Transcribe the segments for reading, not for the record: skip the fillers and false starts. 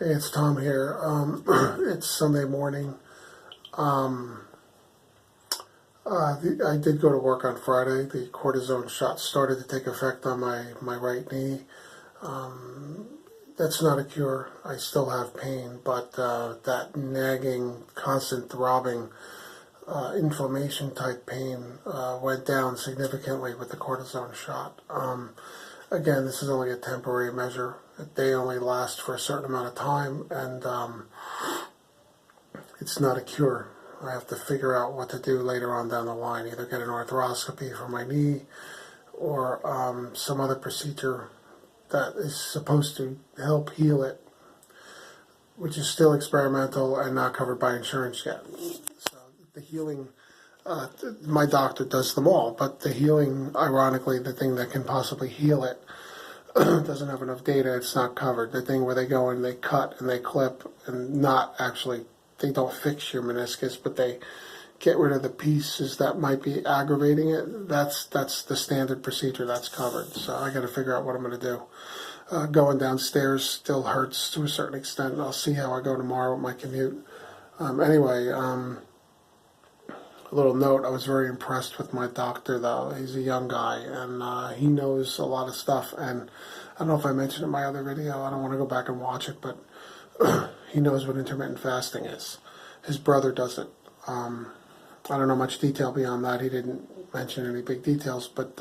Hey, it's Tom here. It's Sunday morning. Um, I did go to work on Friday. The cortisone shot started to take effect on my right knee. Um, that's not a cure. I still have pain, but that nagging, constant throbbing, inflammation type pain went down significantly with the cortisone shot. Again, this is only a temporary measure. They only last for a certain amount of time, and it's not a cure. I have to figure out what to do later on down the line, either get an arthroscopy for my knee or some other procedure that is supposed to help heal it, which is still experimental and not covered by insurance yet. So the healing, my doctor does them all, but the healing, ironically, the thing that can possibly heal it, doesn't have enough data, it's not covered. The thing where they go and they cut and they clip and not actually, they don't fix your meniscus, but they get rid of the pieces that might be aggravating it. That's the standard procedure that's covered. So I got to figure out what I'm going to do. Going downstairs still hurts to a certain extent. I'll see how I go tomorrow with my commute. Anyway, a little note, I was very impressed with my doctor, though. He's a young guy, and he knows a lot of stuff. And I don't know if I mentioned it in my other video. I don't want to go back and watch it, but he knows what intermittent fasting is. His brother does it. I don't know much detail beyond that. He didn't mention any big details, but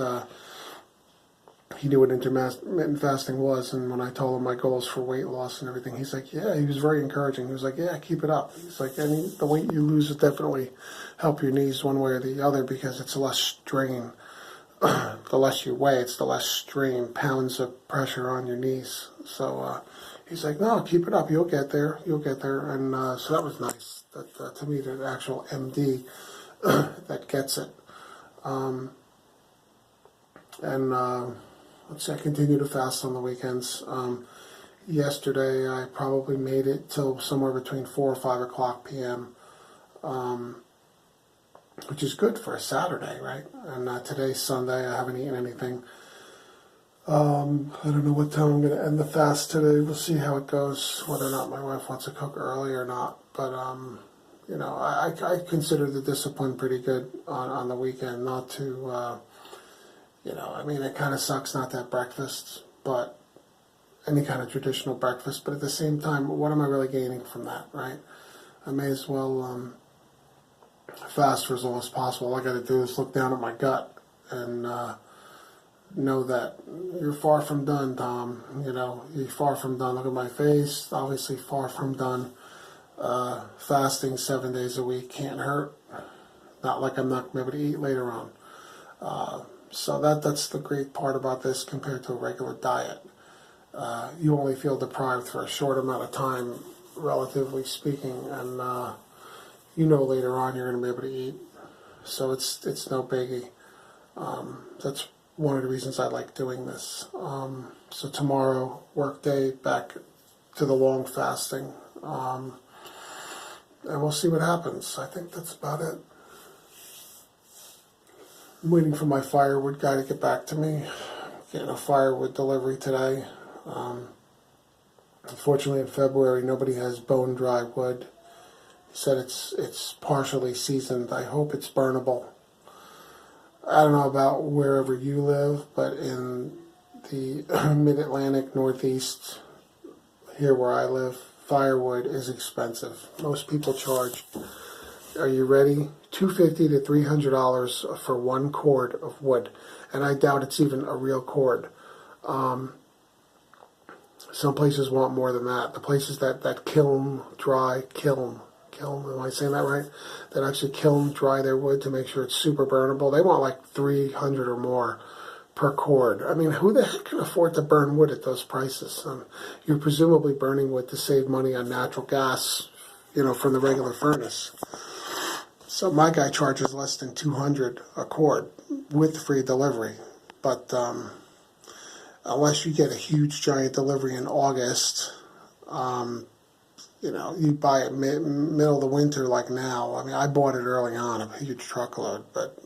he knew what intermittent fasting was. And when I told him my goals for weight loss and everything, he's like, yeah, he was very encouraging. He was like, yeah, keep it up. He's like, the weight you lose will definitely help your knees one way or the other because it's less strain. The less you weigh, it's the less strain, pounds of pressure on your knees. So he's like, no, keep it up. You'll get there. You'll get there. And so that was nice. That to me, the actual MD that gets it. Let's say I continue to fast on the weekends. Yesterday, I probably made it till somewhere between 4 or 5 o'clock p.m., which is good for a Saturday, right? And today's Sunday. I haven't eaten anything. I don't know what time I'm going to end the fast today. We'll see how it goes, whether or not my wife wants to cook early or not. But, I consider the discipline pretty good on the weekend, not to... it kind of sucks not to have breakfast, but any kind of traditional breakfast. But at the same time, what am I really gaining from that, right? I may as well fast for as long as possible. All I got to do is look down at my gut and know that you're far from done, Tom. You're far from done. Look at my face, obviously far from done. Fasting 7 days a week can't hurt. Not like I'm not going to be able to eat later on. So that's the great part about this compared to a regular diet. You only feel deprived for a short amount of time, relatively speaking, and later on you're going to be able to eat. So it's no biggie. That's one of the reasons I like doing this. So tomorrow, work day, back to the long fasting, and we'll see what happens. I think that's about it. I'm waiting for my firewood guy to get back to me. Getting a firewood delivery today. Unfortunately, in February, nobody has bone-dry wood. He said it's partially seasoned. I hope it's burnable. I don't know about wherever you live, but in the Mid-Atlantic, Northeast, here where I live, firewood is expensive. Most people charge, are you ready? $250 to $300 for one cord of wood, and I doubt it's even a real cord. Some places want more than that. The places that kiln, am I saying that right? That actually kiln dry their wood to make sure it's super burnable. They want like 300 or more per cord. I mean, who the heck can afford to burn wood at those prices? You're presumably burning wood to save money on natural gas, from the regular furnace. So my guy charges less than $200 a cord with free delivery. But unless you get a huge giant delivery in August, you buy it middle of the winter like now. I mean, I bought it early on, a huge truckload, but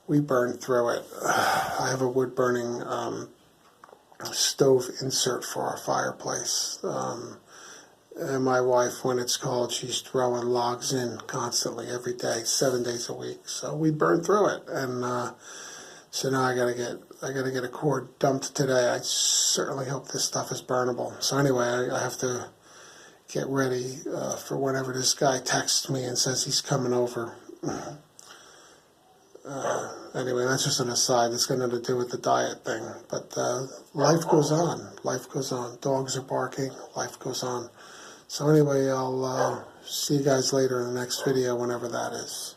we burned through it. I have a wood burning stove insert for our fireplace. And my wife, when it's cold, she's throwing logs in constantly every day, 7 days a week. So we burn through it, and so now I gotta get a cord dumped today. I certainly hope this stuff is burnable. So anyway, I have to get ready for whenever this guy texts me and says he's coming over. Anyway, that's just an aside. It's got nothing to do with the diet thing. But life goes on. Life goes on. Dogs are barking. Life goes on. So anyway, I'll see you guys later in the next video, whenever that is.